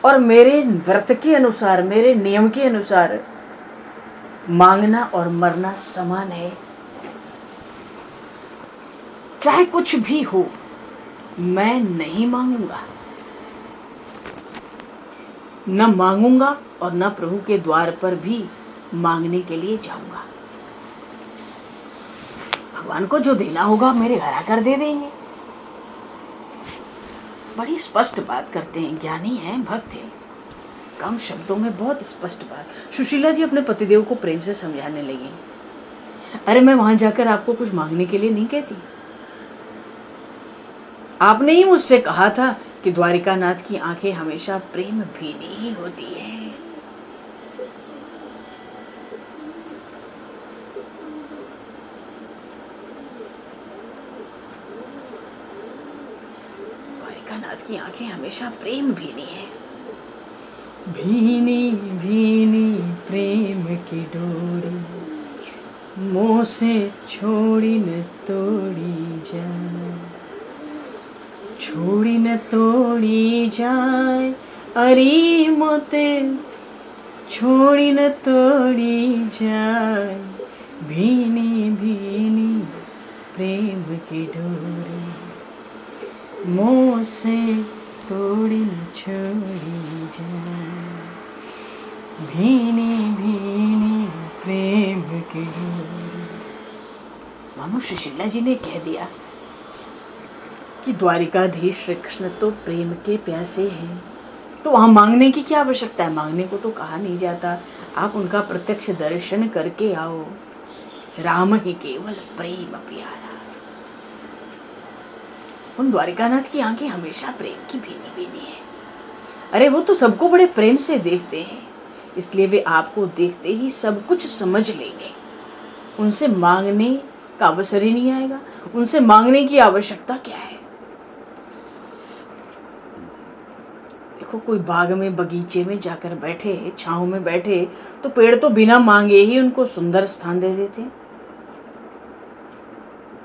और मेरे व्रत के अनुसार, मेरे नियम के अनुसार मांगना और मरना समान है। चाहे कुछ भी हो, मैं नहीं मांगूंगा, न मांगूंगा और न प्रभु के द्वार पर भी मांगने के लिए जाऊंगा। भगवान को जो देना होगा मेरे घर आकर दे देंगे। बड़ी स्पष्ट बात करते हैं, ज्ञानी हैं, भक्त हैं, कम शब्दों में बहुत स्पष्ट बात। सुशीला जी अपने पतिदेव को प्रेम से समझाने लगी, अरे मैं वहां जाकर आपको कुछ मांगने के लिए नहीं कहती। आपने ही मुझसे कहा था कि द्वारिकानाथ की आंखें हमेशा प्रेम भीनी ही होती है। द्वारिकानाथ की आंखें हमेशा प्रेम भीनी है। भीनी भीनी प्रेम की डोरी मोह से छोड़ी न तोड़ी जाए, छोड़ी न तोड़ी जाए, अरे मोते छोड़ी न तोड़ी जाए, भीनी भीनी प्रेम की डोरी मोह से तोड़ी न छोड़ी जाए, भीनी भीनी प्रेम की डोरी। मानो सुशीला जी ने कह दिया कि द्वारिकाधीश श्री कृष्ण तो प्रेम के प्यासे हैं, तो वहां मांगने की क्या आवश्यकता है? मांगने को तो कहा नहीं जाता, आप उनका प्रत्यक्ष दर्शन करके आओ। राम ही केवल प्रेम प्यारा। उन द्वारिकानाथ की आंखें हमेशा प्रेम की भीनी भीनी है। अरे वो तो सबको बड़े प्रेम से देखते हैं, इसलिए वे आपको देखते ही सब कुछ समझ लेंगे। उनसे मांगने का अवसर ही नहीं आएगा। उनसे मांगने की आवश्यकता क्या है? देखो, कोई बाग में, बगीचे में जाकर बैठे, छांव में बैठे, तो पेड़ तो बिना मांगे ही उनको सुंदर स्थान दे देते हैं।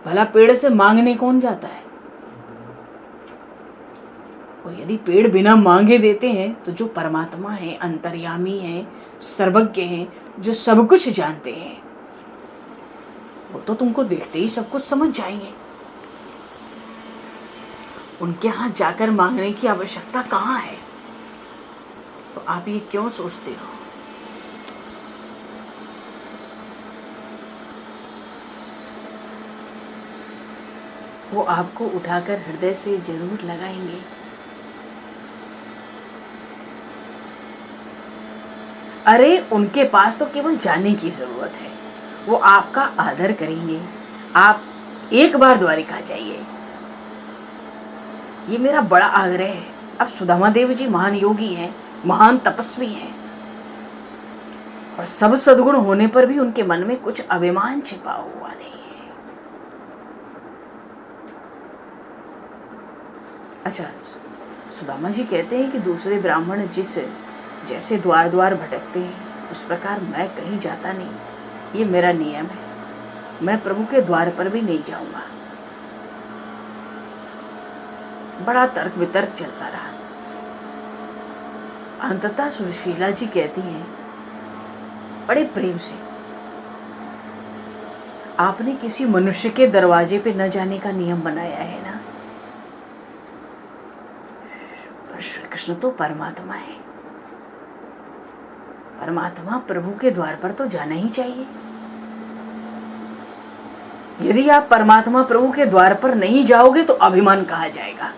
भला पेड़ से मांगने कौन जाता है? और यदि पेड़ बिना मांगे देते हैं तो जो परमात्मा है, अंतर्यामी है, सर्वज्ञ है, जो सब कुछ जानते हैं, वो तो तुमको देखते ही सब कुछ समझ जाएंगे। उनके यहाँ जाकर मांगने की आवश्यकता कहाँ है? तो आप ये क्यों सोचते हो? वो आपको उठाकर हृदय से जरूर लगाएंगे। अरे उनके पास तो केवल जाने की जरूरत है, वो आपका आदर करेंगे। आप एक बार द्वारिका जाइए, ये मेरा बड़ा आग्रह है। अब सुदामा देव जी महान योगी हैं, महान तपस्वी हैं, और सब सद्गुण होने पर भी उनके मन में कुछ अभिमान छिपा हुआ नहीं है। अच्छा, सुदामा जी कहते हैं कि दूसरे ब्राह्मण जैसे द्वार द्वार भटकते हैं, उस प्रकार मैं कहीं जाता नहीं, ये मेरा नियम है। मैं प्रभु के द्वार पर भी नहीं जाऊंगा। बड़ा तर्क वितर्क चलता रहा। अंततः सुशीला जी कहती हैं बड़े प्रेम से, आपने किसी मनुष्य के दरवाजे पे न जाने का नियम बनाया है ना, पर श्री कृष्ण तो परमात्मा है। परमात्मा प्रभु के द्वार पर तो जाना ही चाहिए। यदि आप परमात्मा प्रभु के द्वार पर नहीं जाओगे तो अभिमान कहा जाएगा।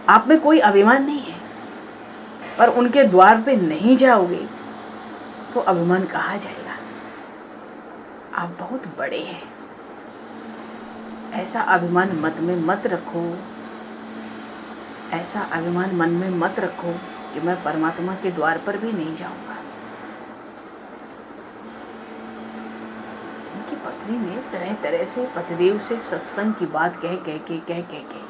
आप में कोई अभिमान नहीं है, पर उनके द्वार पे नहीं जाओगे तो अभिमान कहा जाएगा। आप बहुत बड़े हैं, ऐसा अभिमान मत रखो। ऐसा अभिमान मन में मत रखो कि मैं परमात्मा के द्वार पर भी नहीं जाऊंगा। उनकी पत्नी ने तरह तरह से पतिदेव से सत्संग की बात कह के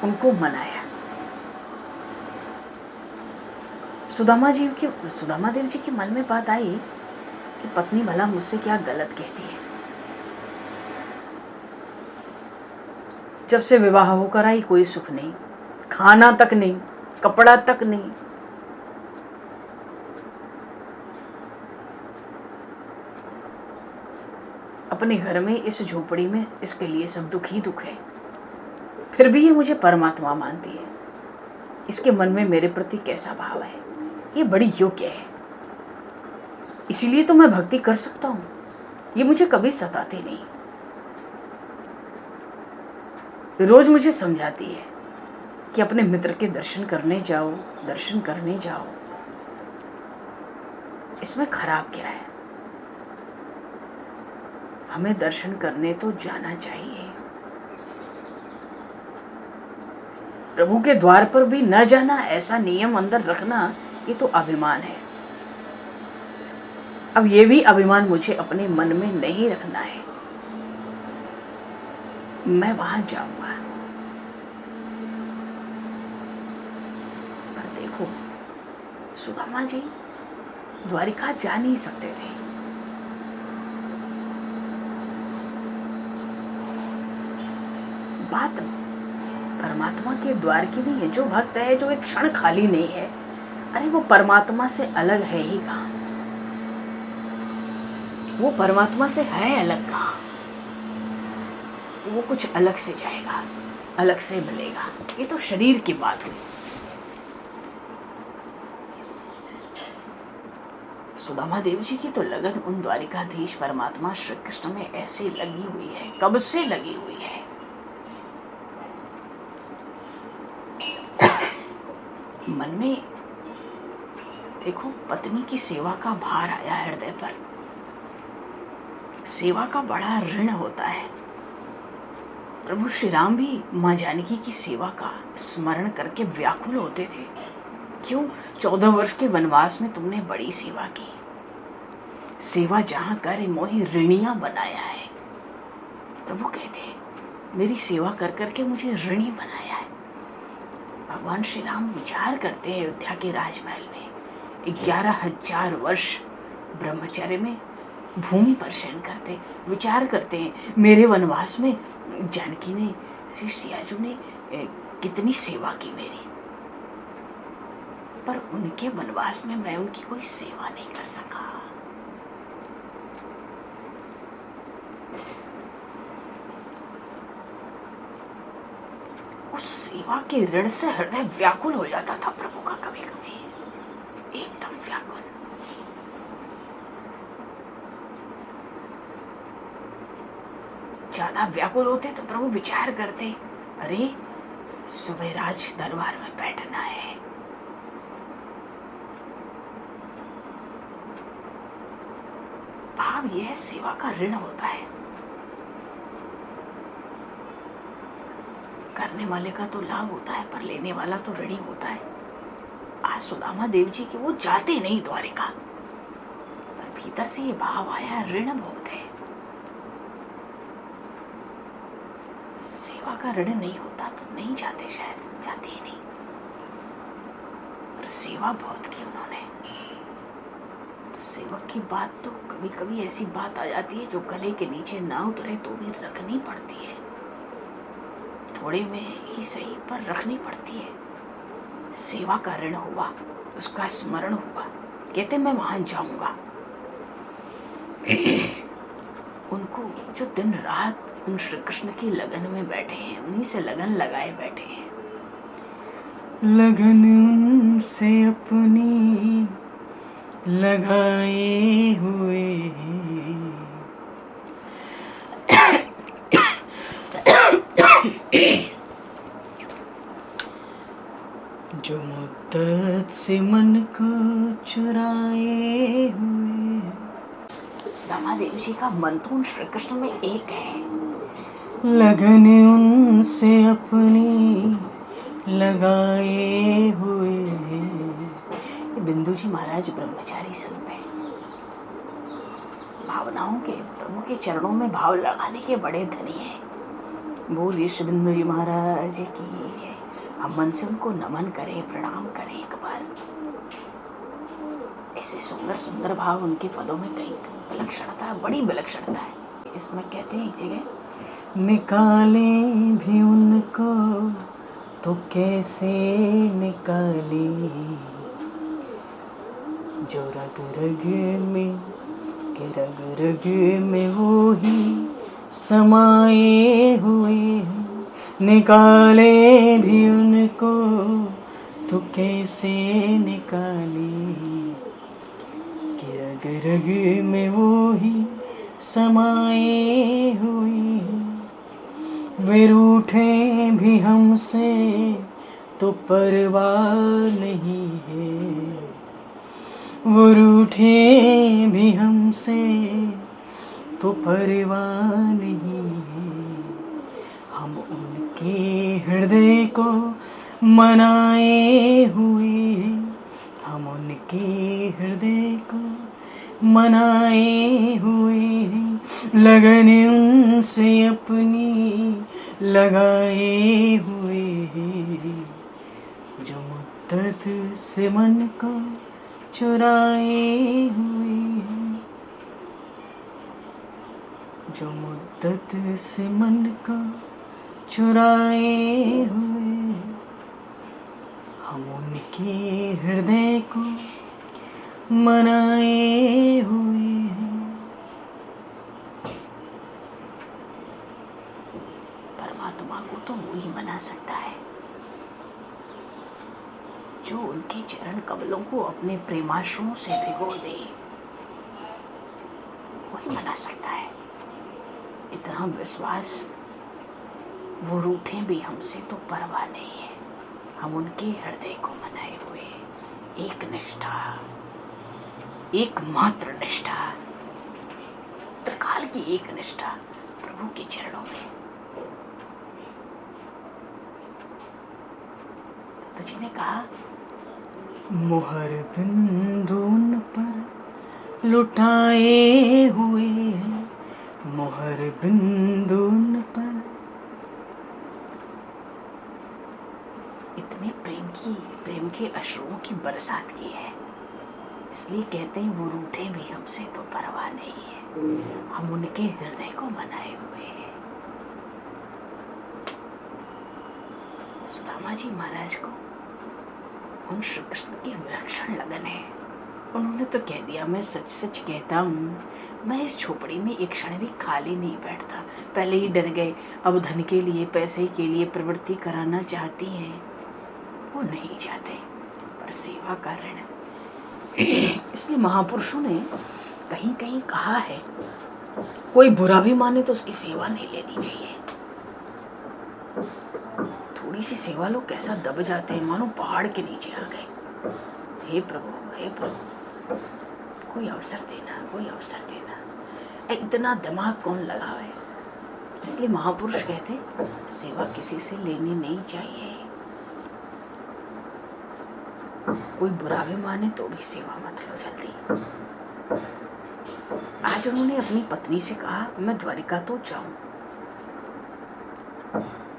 उनको मनाया। सुदामा देव जी के मन में बात आई कि पत्नी भला मुझसे क्या गलत कहती है। जब से विवाह होकर आई कोई सुख नहीं, खाना तक नहीं, कपड़ा तक नहीं। अपने घर में इस झोपड़ी में इसके लिए सब दुख ही दुख है, फिर भी ये मुझे परमात्मा मानती है। इसके मन में मेरे प्रति कैसा भाव है, ये बड़ी योग्य है, इसीलिए तो मैं भक्ति कर सकता हूं। ये मुझे कभी सताती नहीं, रोज मुझे समझाती है कि अपने मित्र के दर्शन करने जाओ। इसमें खराब क्या है? हमें दर्शन करने तो जाना चाहिए। प्रभु के द्वार पर भी न जाना, ऐसा नियम अंदर रखना, ये तो अभिमान है। अब ये भी अभिमान मुझे अपने मन में नहीं रखना है। मैं वहां जाऊंगा। पर देखो, सुदामा जी द्वारिका जा नहीं सकते थे। बात परमात्मा के द्वार की नहीं है। जो भक्त है, जो एक क्षण खाली नहीं है, अरे वो परमात्मा से अलग है ही कहाँ? वो परमात्मा से है अलग कहाँ? तो वो कुछ अलग से जाएगा, अलग से मिलेगा। ये तो शरीर की बात हुई। सुदामा देव जी की तो लगन उन द्वारिकाधीश परमात्मा श्री कृष्ण में ऐसी लगी हुई है, कब से लगी हुई है। मन में देखो, पत्नी की सेवा का भार आया हृदय पर। सेवा का बड़ा ऋण होता है। प्रभु श्री राम भी मां जानकी की सेवा का स्मरण करके व्याकुल होते थे। क्यों? 14 वर्ष के वनवास में तुमने बड़ी सेवा की। सेवा जहां करे मोहि ऋणिया बनाया है। प्रभु कहते, मेरी सेवा कर करके मुझे ऋणी बनाया है। भगवान श्री राम विचार करते हैं अयोध्या के राजमहल में 11,000 वर्ष ब्रह्मचर्य में भूमि पर शयन करते, विचार करते हैं मेरे वनवास में जानकी ने, श्री सियाजू ने कितनी सेवा की मेरी, पर उनके वनवास में मैं उनकी कोई सेवा नहीं कर सका। उस सेवा के ऋण से हृदय व्याकुल हो जाता था प्रभु का कभी कभी। एकदम व्याकुल। ज्यादा व्याकुल होते तो प्रभु विचार करते, अरे सुबह राज दरबार में बैठना है। भाव यह सेवा का ऋण होता है। करने वाले का तो लाभ होता है, पर लेने वाला तो ऋणी होता है। आज सुदामा देव जी की वो जाते नहीं द्वारिका, पर भीतर से ये भाव आया, ऋण बहुत है। सेवा का ऋण नहीं होता तो नहीं जाते, शायद जाते ही नहीं, पर सेवा बहुत की उन्होंने। तो सेवक की बात तो कभी कभी ऐसी बात आ जाती है जो गले के नीचे ना उतरे तो भी रखनी पड़ती है। थोड़े में ही सही, पर रखनी पड़ती है। सेवा का ऋण हुआ, उसका स्मरण हुआ, कहते मैं वहां जाऊंगा। उनको जो दिन रात उन श्री कृष्ण की लगन में बैठे हैं, उन्हीं से लगन लगाए बैठे हैं। लगन उनसे अपनी लगाए हुए जो मुद्दत से मन को चुराए हुए। सुदामा देव जी का मन तो उन श्री कृष्ण में एक है। लगन उनसे अपनी लगाए हुए। बिंदु जी महाराज ब्रह्मचारी संत हैं। भावनाओं के, प्रभु के चरणों में भाव लगाने के बड़े धनी हैं। बोलिए श्री बिंदु जी महाराज की जय। हम मन से उनको नमन करें, प्रणाम करें एक बार। ऐसे सुंदर सुंदर भाव उनके पदों में कई विलक्षणता, बड़ी विलक्षणता है। इसमें कहते हैं एक जगह, निकालें भी उनको तो कैसे निकाले, जो रग रग में के रग रग में वो ही समाये हुए हैं। निकाले भी उनको तो कैसे निकाले, कि रग रग में वो ही समाये हुए हैं। वे रूठे भी हमसे तो परवाह नहीं है, वो रूठे भी हमसे तो परवाह नहीं है। हम उनके हृदय को मनाए हुए हैं, हम उनके हृदय को मनाए हुए हैं। लगन उनसे अपनी लगाए हुए हैं, जो मुद्दत से मन को चुराए हुए हैं, जो मुद्दत से मन को चुराए हुए हैं। हम उनके हृदय को मनाए हुए हैं। परमात्मा को तो वही मना सकता है जो उनके चरण कमलों को अपने प्रेमाश्रुओं से भिगो दे, वही मना सकता है। इतना विश्वास, वो रूठे भी हमसे तो परवाह नहीं है। हम उनके हृदय को मनाए हुए। एक निष्ठा, एकमात्र निष्ठा, त्रिकाल की एक निष्ठा प्रभु के चरणों में। तुझे ने कहा, मोहर बिंदु उन पर लुटाए हुए हैं, मोहर बिंदु उन पर। इतने प्रेम के अश्रुओं की बरसात की है, इसलिए कहते हैं वो रूठे भी हमसे तो परवाह नहीं है। हम उनके हृदय को मनाए हुए हैं। सुदामा जी महाराज को उन श्री कृष्ण की विलक्षण लगन है। उन्होंने तो कह दिया, मैं सच सच कहता हूँ, मैं इस झोपड़ी में एक क्षण भी खाली नहीं बैठता। पहले ही डर गए, अब धन के लिए, पैसे के लिए प्रवृत्ति कराना चाहती हैं, वो नहीं चाहते, पर सेवा का ऋण इसलिए महापुरुषों ने कहीं कहीं कहा है, कोई बुरा भी माने तो उसकी सेवा नहीं लेनी चाहिए। थोड़ी सी सेवा लो, कैसा दब जाते हैं, मानो पहाड़ के नीचे आ गए। हे प्रभु, हे प्रभु, कोई अवसर देना, कोई अवसर देना। इतना दिमाग कौन लगावे। इसलिए महापुरुष कहते सेवा किसी से लेनी नहीं चाहिए। कोई बुरा भी माने तो भी सेवा मत लो जल्दी। आज उन्होंने अपनी पत्नी से कहा, मैं द्वारिका तो जाऊं,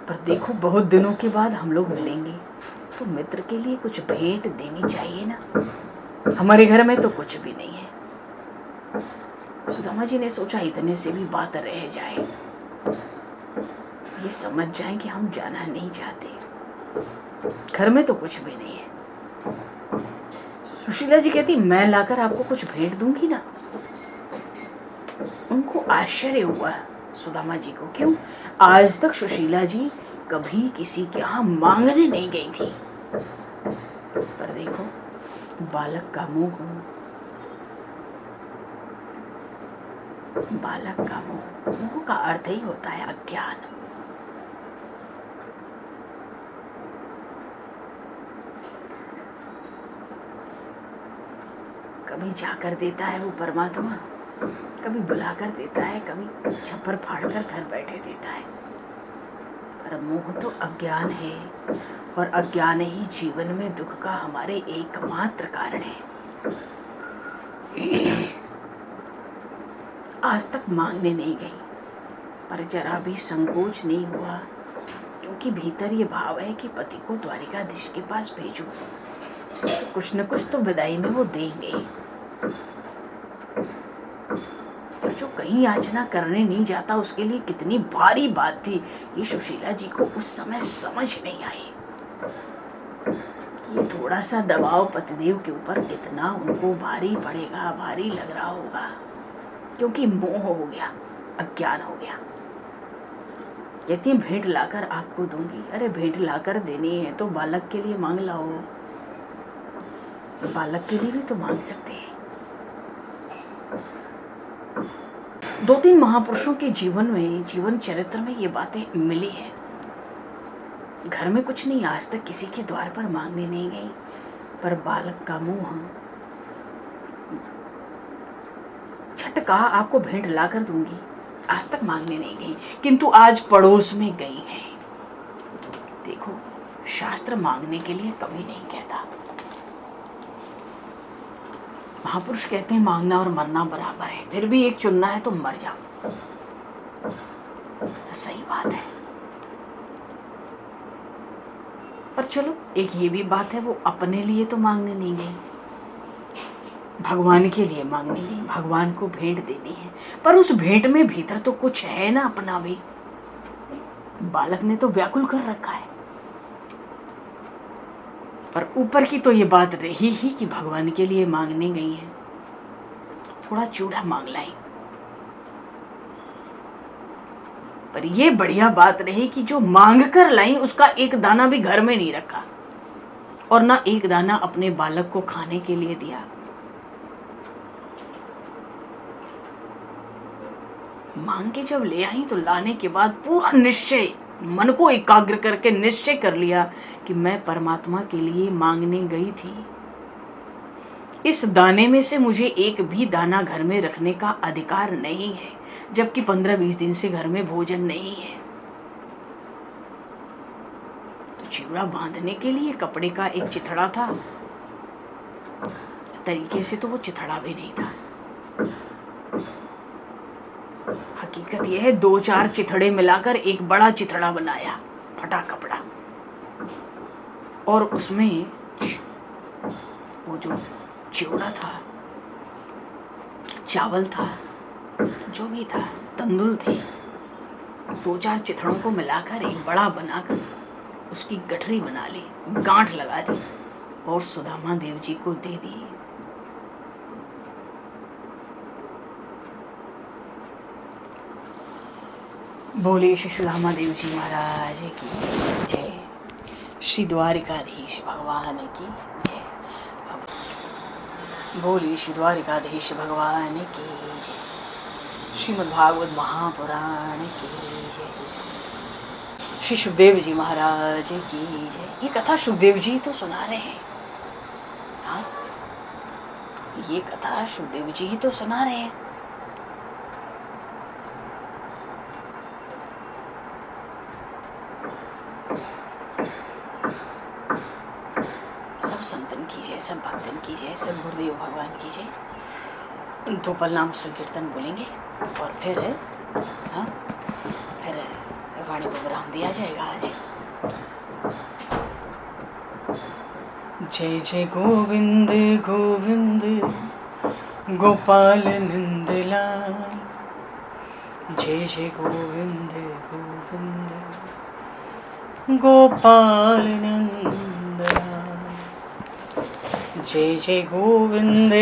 पर देखो बहुत दिनों के बाद हम लोग मिलेंगे, तो मित्र के लिए कुछ भेंट देनी चाहिए ना। हमारे घर में तो कुछ भी नहीं है। सुदामा जी ने सोचा इतने से भी बात रह जाए, ये समझ जाए कि हम जाना नहीं चाहते, घर में तो कुछ भी नहीं है। सुशीला जी कहती, मैं लाकर आपको कुछ भेंट दूंगी ना। उनको आश्चर्य हुआ सुदामा जी को, क्यों आज तक सुशीला जी कभी किसी के यहाँ मांगने नहीं गई थी। पर देखो बालक का मुंह, बालक का मुंह, मुंह का अर्थ ही होता है अज्ञान। कभी जाकर देता है वो परमात्मा, कभी बुलाकर देता है, कभी छप्पर फाड़कर घर बैठे देता है। पर मोह तो अज्ञान है, और अज्ञान ही जीवन में दुख का हमारे एकमात्र कारण है। आज तक मांगने नहीं गई, पर जरा भी संकोच नहीं हुआ, क्योंकि भीतर ये भाव है कि पति को द्वारिकाधीश के पास भेजूं, तो कुछ न कुछ तो विदाई में वो देंगे। पर जो कहीं याचना करने नहीं जाता, उसके लिए कितनी भारी बात थी, ये सुशीला जी को उस समय समझ नहीं आई। ये थोड़ा सा दबाव पतिदेव के ऊपर कितना उनको भारी पड़ेगा, भारी लग रहा होगा, क्योंकि मोह हो गया, अज्ञान हो गया। कहती है भेंट लाकर आपको दूंगी। अरे भेंट लाकर देनी है तो बालक के लिए मांग लाओ, बालक के लिए भी तो मांग सकते हैं। दो तीन महापुरुषों के जीवन में, जीवन चरित्र में ये बातें मिली है। घर में कुछ नहीं, आज तक किसी के द्वार पर मांगने नहीं गई, पर बालक का मुंह, छठ कहा आपको भेंट लाकर दूंगी, आज तक मांगने नहीं गई, किंतु आज पड़ोस में गई हैं। देखो शास्त्र मांगने के लिए कभी नहीं कहता। महापुरुष कहते हैं मांगना और मरना बराबर है, फिर भी एक चुनना है तो मर जाओ। सही बात है, पर चलो एक ये भी बात है, वो अपने लिए तो मांगने नहीं गई, भगवान के लिए मांगने गई, भगवान को भेंट देनी है। पर उस भेंट में भीतर तो कुछ है ना अपना भी। बालक ने तो व्याकुल कर रखा है, पर ऊपर की तो ये बात रही ही कि भगवान के लिए मांगने गई है। थोड़ा चूड़ा मांग लाई, पर ये बढ़िया बात रही कि जो मांग कर लाई उसका एक दाना भी घर में नहीं रखा, और ना एक दाना अपने बालक को खाने के लिए दिया। मांग के जब ले आई तो लाने के बाद पूरा निश्चय, मन को एकाग्र करके निश्चय कर लिया कि मैं परमात्मा के लिए मांगने गई थी। इस दाने में से मुझे एक भी दाना घर में रखने का अधिकार नहीं है, जबकि 15-20 दिन से घर में भोजन नहीं है। तो चिवड़ा बांधने के लिए कपड़े का एक चिथड़ा था, तरीके से तो वो चिथड़ा भी नहीं था। हकीकत यह है 2-4 चिथड़े मिलाकर एक बड़ा चिथड़ा बनाया, फटा कपड़ा, और उसमें वो जो चिवड़ा था, चावल था, जो भी था, तंदुल थे, 2-4 चिथड़ों को मिलाकर एक बड़ा बनाकर उसकी गठरी बना ली, गांठ लगा दी और सुदामा देव जी को दे दी। बोले श्री सुदामा देव जी महाराज की जय, श्री द्वारिकाधीश भगवान की जय। बोली श्री द्वारिकाधीश भगवान की जय। श्रीमद्भागवत महापुराण की जय। श्री सुखदेव जी महाराज की जय। ये कथा सुखदेव जी तो सुना रहे हैं। हाँ, ये कथा सुखदेव जी ही तो सुना रहे हैं। सब संतन की जय, सब भक्तन की जय, सब गुरुदेव भगवान की जय। दो पल नाम संकीर्तन बोलेंगे और फिर हाँ फिर वाणी को विराम दिया जाएगा आज। जय जय गोविंद गोविंद गोपाल नंदलाल। जय जय गोविंद गोविंद गोपाल नंदलाल। जय जय गोविंद